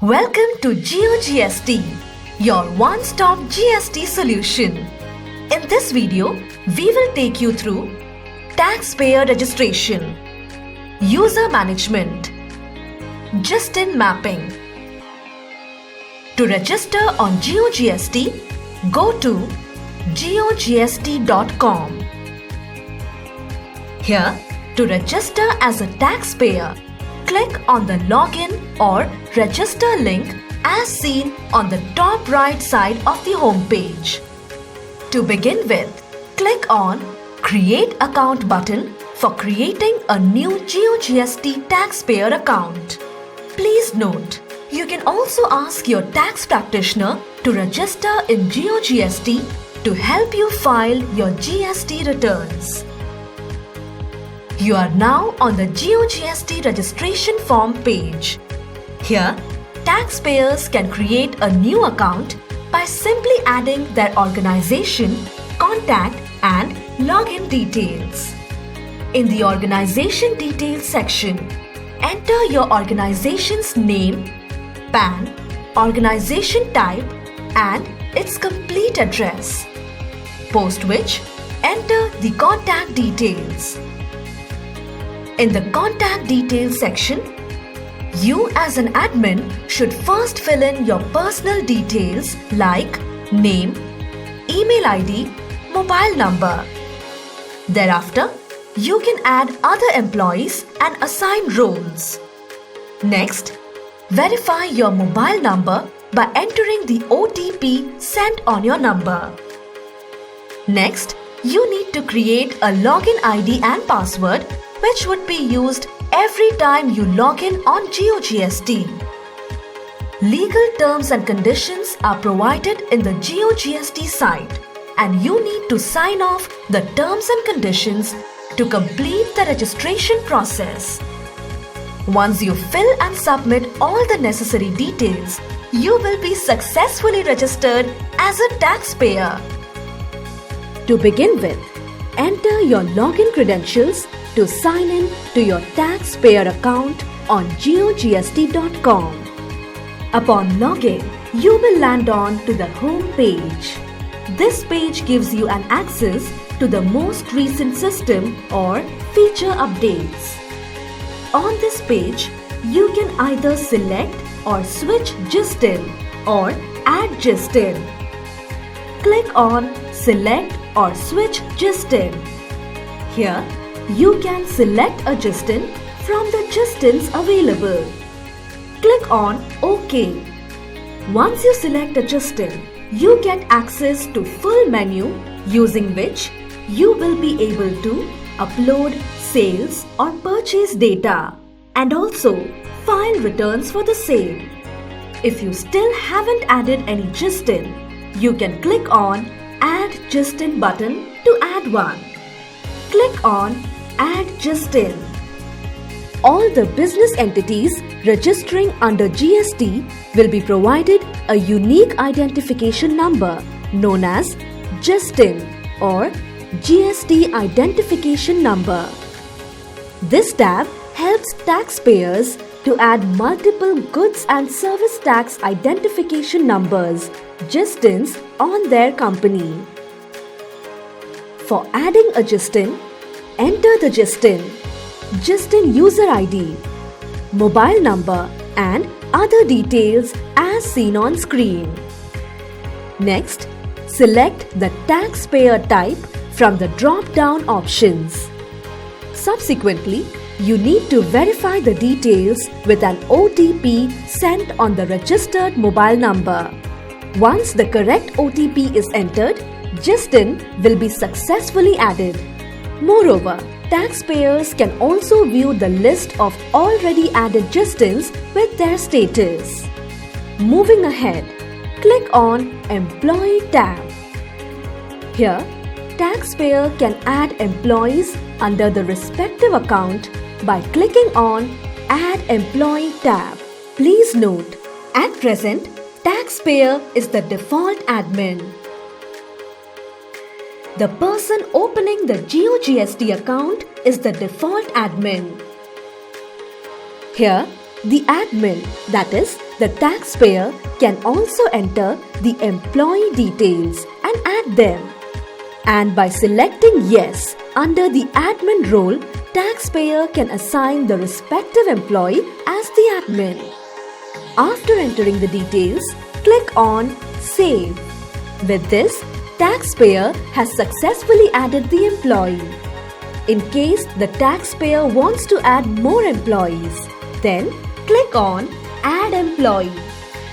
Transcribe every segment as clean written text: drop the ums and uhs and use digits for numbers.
Welcome to GeoGST, your one-stop GST solution. In this video, we will take you through taxpayer registration, user management, GSTIN mapping. To register on GeoGST, go to geogst.com. Here, to register as a taxpayer, click on the login or register link as seen on the top right side of the home page. To begin with, click on Create Account button for creating a new GeoGST taxpayer account. Please note, you can also ask your tax practitioner to register in GeoGST to help you file your GST returns. You are now on the GeoGST registration form page. Here, taxpayers can create a new account by simply adding their organization, contact and login details. In the organization details section, enter your organization's name, PAN, organization type and its complete address. Post which, enter the contact details. In the contact details section, you as an admin should first fill in your personal details like name, email ID, mobile number. Thereafter, you can add other employees and assign roles. Next, verify your mobile number by entering the OTP sent on your number. Next, you need to create a login ID and password which would be used every time you log in on GeoGST. Legal terms and conditions are provided in the GeoGST site and you need to sign off the terms and conditions to complete the registration process. Once you fill and submit all the necessary details, you will be successfully registered as a taxpayer. To begin with, enter your login credentials to sign in to your taxpayer account on geogst.com. Upon login, you will land on to the home page. This page gives you an access to the most recent system or feature updates. On this page, you can either select or switch GSTIN or add GSTIN. Click on Select or Switch GSTIN. Here, you can select a GSTIN from the GSTINs available. Click on OK. Once you select a GSTIN, you get access to full menu using which you will be able to upload sales or purchase data and also file returns for the same. If you still haven't added any GSTIN, you can click on Add GSTIN button to add one. Click on Add GSTIN. All the business entities registering under GST will be provided a unique identification number known as GSTIN or GST identification number. This tab helps taxpayers to add multiple goods and service tax identification numbers, GSTINs, on their company. For adding a GSTIN, enter the GSTIN user ID, mobile number and other details as seen on screen. Next, select the taxpayer type from the drop-down options. Subsequently, you need to verify the details with an OTP sent on the registered mobile number. Once the correct OTP is entered, GSTIN will be successfully added. Moreover, taxpayers can also view the list of already added GSTINs with their status. Moving ahead, click on Employee tab. Here, taxpayer can add employees under the respective account by clicking on Add Employee tab. Please note, at present, taxpayer is the default admin. The person opening the GeoGST account is the default admin. Here, The admin, that is, the taxpayer, can also enter the employee details and add them. And by selecting Yes under the admin role, taxpayer can assign the respective employee as the admin. After entering the details, click on Save. With this, taxpayer has successfully added the employee. In case the taxpayer wants to add more employees, then click on Add Employee.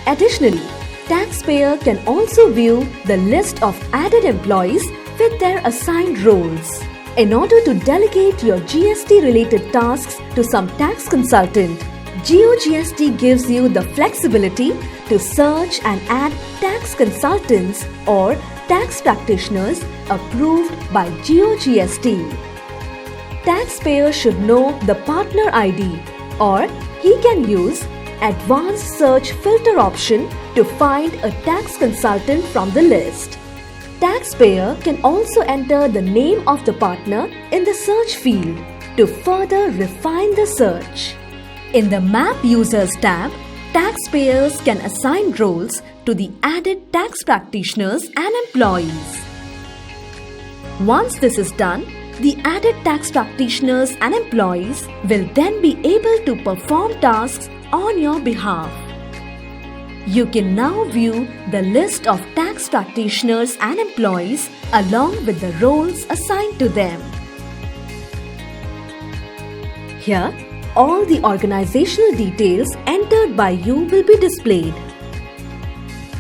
Additionally, taxpayer can also view the list of added employees with their assigned roles. In order to delegate your GST-related tasks to some tax consultant, GeoGST gives you the flexibility to search and add tax consultants or tax practitioners approved by GeoGST. Taxpayer should know the partner ID, or he can use Advanced Search Filter option to find a tax consultant from the list. Taxpayer can also enter the name of the partner in the search field to further refine the search. In the Map Users tab, taxpayers can assign roles to the added tax practitioners and employees. Once this is done, the added tax practitioners and employees will then be able to perform tasks on your behalf. You can now view the list of tax practitioners and employees along with the roles assigned to them. Here, all the organizational details entered by you will be displayed.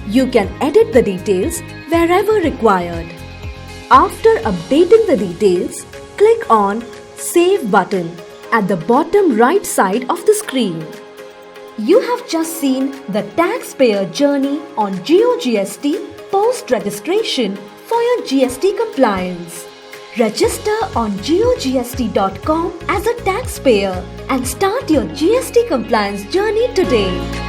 You can edit the details wherever required. After updating the details, click on Save button at the bottom right side of the screen. You have just seen the taxpayer journey on GeoGST post-registration for your GST compliance. Register on geogst.com as a taxpayer and start your GST compliance journey today.